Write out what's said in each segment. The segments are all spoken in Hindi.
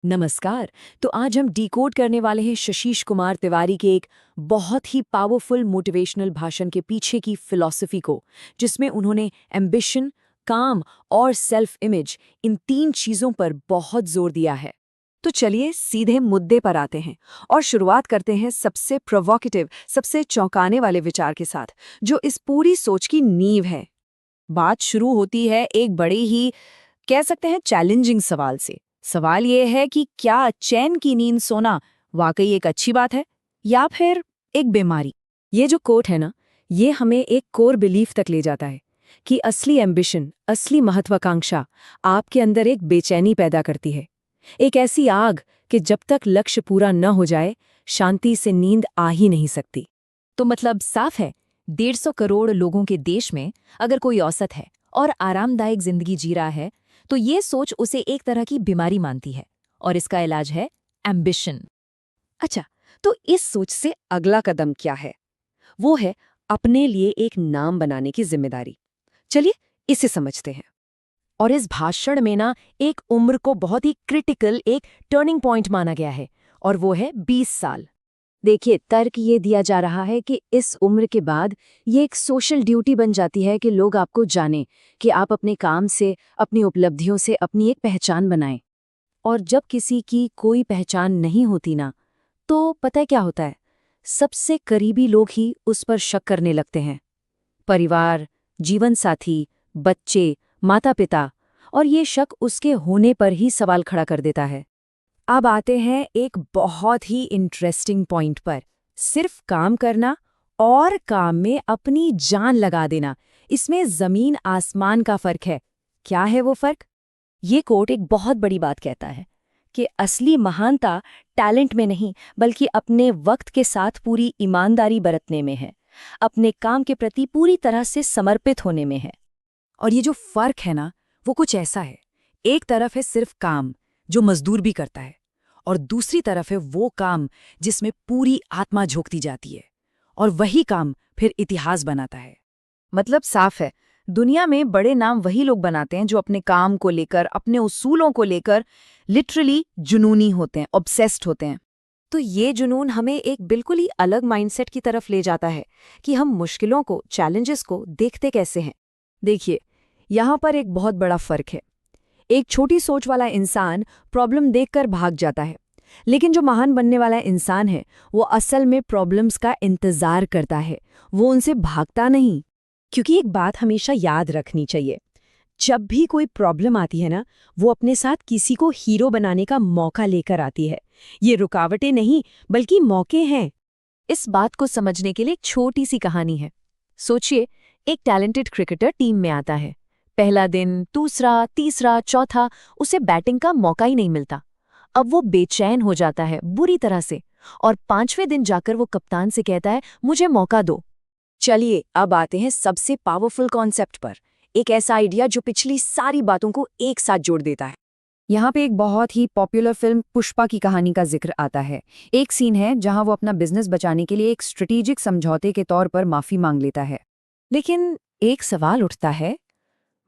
नमस्कार। तो आज हम डिकोड करने वाले हैं शशीश कुमार तिवारी के एक बहुत ही पावरफुल मोटिवेशनल भाषण के पीछे की फिलॉसफी को, जिसमें उन्होंने एम्बिशन, काम और सेल्फ इमेज इन 3 चीजों पर बहुत जोर दिया है। तो चलिए सीधे मुद्दे पर आते हैं और शुरुआत करते हैं सबसे प्रोवोकेटिव, सबसे चौंकाने वाले विचार के साथ, जो इस पूरी सोच की नींव है। बात शुरू होती है एक बड़े ही, कह सकते हैं, चैलेंजिंग सवाल से। सवाल ये है कि क्या चैन की नींद सोना वाकई एक अच्छी बात है या फिर एक बीमारी। ये जो कोट है ना, ये हमें एक कोर बिलीफ तक ले जाता है कि असली एम्बिशन, असली महत्वाकांक्षा आपके अंदर एक बेचैनी पैदा करती है, एक ऐसी आग कि जब तक लक्ष्य पूरा न हो जाए शांति से नींद आ ही नहीं सकती। तो मतलब साफ है, 150 करोड़ लोगों के देश में अगर कोई औसत है और आरामदायक जिंदगी जी रहा है, तो ये सोच उसे एक तरह की बीमारी मानती है और इसका इलाज है एम्बिशन। अच्छा, तो इस सोच से अगला कदम क्या है? वो है अपने लिए एक नाम बनाने की जिम्मेदारी। चलिए इसे समझते हैं। और इस भाषण में ना एक उम्र को बहुत ही क्रिटिकल, एक टर्निंग पॉइंट माना गया है, और वो है 20 साल। देखिए, तर्क ये दिया जा रहा है कि इस उम्र के बाद ये एक सोशल ड्यूटी बन जाती है कि लोग आपको जानें, कि आप अपने काम से, अपनी उपलब्धियों से अपनी एक पहचान बनाएं। और जब किसी की कोई पहचान नहीं होती ना, तो पता है क्या होता है? सबसे करीबी लोग ही उस पर शक करने लगते हैं। परिवार, जीवन साथी, बच्चे, माता पिता। और ये शक उसके होने पर ही सवाल खड़ा कर देता है। अब आते हैं एक बहुत ही इंटरेस्टिंग पॉइंट पर। सिर्फ काम करना और काम में अपनी जान लगा देना, इसमें जमीन आसमान का फर्क है। क्या है वो फर्क? ये कोट एक बहुत बड़ी बात कहता है कि असली महानता टैलेंट में नहीं, बल्कि अपने वक्त के साथ पूरी ईमानदारी बरतने में है, अपने काम के प्रति पूरी तरह से समर्पित होने में है। और ये जो फर्क है ना, वो कुछ ऐसा है। एक तरफ है सिर्फ काम, जो मजदूर भी करता है, और दूसरी तरफ है वो काम जिसमें पूरी आत्मा झोंकती जाती है, और वही काम फिर इतिहास बनाता है। मतलब साफ है, दुनिया में बड़े नाम वही लोग बनाते हैं जो अपने काम को लेकर, अपने उसूलों को लेकर लिटरली जुनूनी होते हैं, ऑब्सेस्ड होते हैं। तो ये जुनून हमें एक बिल्कुल ही अलग माइंडसेट की तरफ ले जाता है कि हम मुश्किलों को, चैलेंजेस को देखते कैसे हैं। देखिए, यहाँ पर एक बहुत बड़ा फर्क है। एक छोटी सोच वाला इंसान प्रॉब्लम देखकर भाग जाता है, लेकिन जो महान बनने वाला इंसान है, वो असल में प्रॉब्लम्स का इंतजार करता है, वो उनसे भागता नहीं। क्योंकि एक बात हमेशा याद रखनी चाहिए, जब भी कोई प्रॉब्लम आती है ना, वो अपने साथ किसी को हीरो बनाने का मौका लेकर आती है। ये रुकावटें नहीं, बल्कि मौके हैं। इस बात को समझने के लिए एक छोटी सी कहानी है। सोचिए, एक टैलेंटेड क्रिकेटर टीम में आता है। पहला दिन, दूसरा, तीसरा, चौथा, उसे बैटिंग का मौका ही नहीं मिलता। अब वो बेचैन हो जाता है बुरी तरह से, और 5वें दिन जाकर वो कप्तान से कहता है, मुझे मौका दो। चलिए अब आते हैं सबसे पावरफुल कॉन्सेप्ट पर, एक ऐसा आइडिया जो पिछली सारी बातों को एक साथ जोड़ देता है। यहाँ पे एक बहुत ही पॉपुलर फिल्म पुष्पा की कहानी का जिक्र आता है। एक सीन है जहाँ वो अपना बिजनेस बचाने के लिए एक स्ट्रेटेजिक समझौते के तौर पर माफी मांग लेता है। लेकिन एक सवाल उठता है,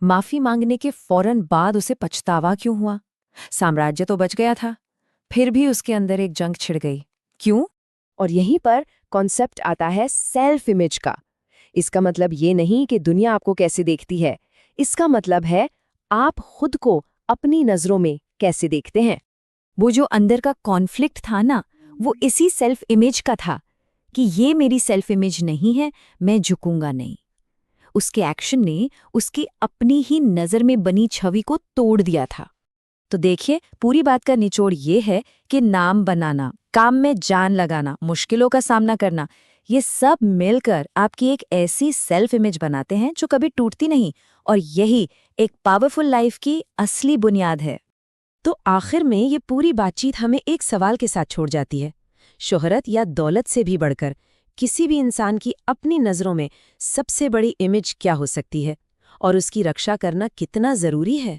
माफी मांगने के फौरन बाद उसे पछतावा क्यों हुआ? साम्राज्य तो बच गया था, फिर भी उसके अंदर एक जंग छिड़ गई। क्यों? और यहीं पर कॉन्सेप्ट आता है सेल्फ इमेज का। इसका मतलब ये नहीं कि दुनिया आपको कैसे देखती है, इसका मतलब है आप खुद को अपनी नजरों में कैसे देखते हैं। वो जो अंदर का कॉन्फ्लिक्ट था ना, वो इसी सेल्फ इमेज का था कि ये मेरी सेल्फ इमेज नहीं है, मैं झुकूंगा नहीं। उसके एक्शन ने उसकी अपनी ही नज़र में बनी छवि को तोड़ दिया था। तो देखिए, पूरी बात का निचोड़ ये है कि नाम बनाना, काम में जान लगाना, मुश्किलों का सामना करना, ये सब मिलकर आपकी एक ऐसी सेल्फ इमेज बनाते हैं जो कभी टूटती नहीं, और यही एक पावरफुल लाइफ की असली बुनियाद है। तो आखिर में ये पूरी बातचीत हमें एक सवाल के साथ छोड़ जाती है। शोहरत या दौलत से भी बढ़कर किसी भी इंसान की अपनी नज़रों में सबसे बड़ी इमेज क्या हो सकती है, और उसकी रक्षा करना कितना ज़रूरी है?